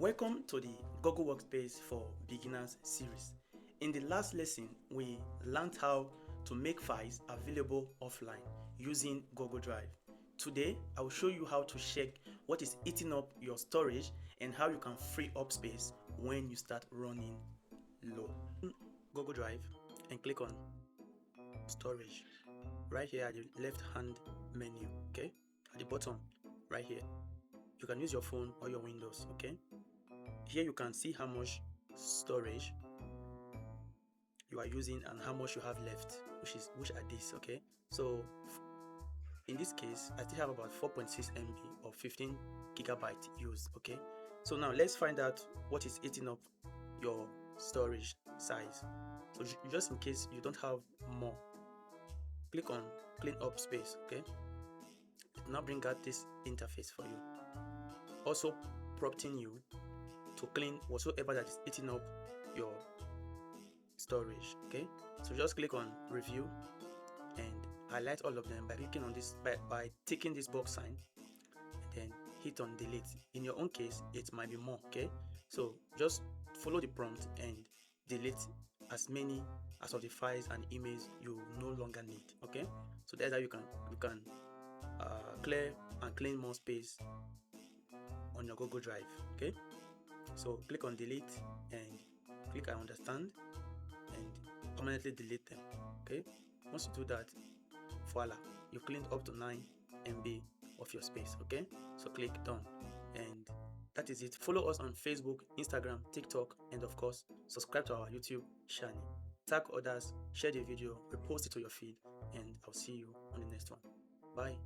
Welcome to the Google Workspace for Beginners series. In the last lesson, we learned how to make files available offline using Google Drive. Today, I will show you how to check what is eating up your storage and how you can free up space when you start running low. Google Drive and click on Storage right here at the left hand menu, okay? At the bottom right here. You can use your phone or your Windows, okay? Here you can see how much storage you are using and how much you have left, which are these, okay? So in this case, I still have about 4.6 MB or 15 gigabyte used, okay? So now let's find out what is eating up your storage size. So just in case you don't have more, click on clean up space, okay? It will now bring out this interface for you, also prompting you to clean whatsoever that is eating up your storage, okay? So just click on review and highlight all of them by clicking on this, by ticking this box sign, and then hit on delete. In your own case, it might be more, okay? So just follow the prompt and delete as many as of the files and emails you no longer need, okay? So that's how you can clear and clean more space on your Google Drive, okay? So click on delete and click I understand and permanently delete them, okay? Once you do that, voila, you've cleaned up to 9 MB of your space, okay? So click done, and that is it. Follow us on Facebook, Instagram, TikTok, and of course subscribe to our YouTube channel. Tag others, share the video, repost it to your feed, and I'll see you on the next one. Bye.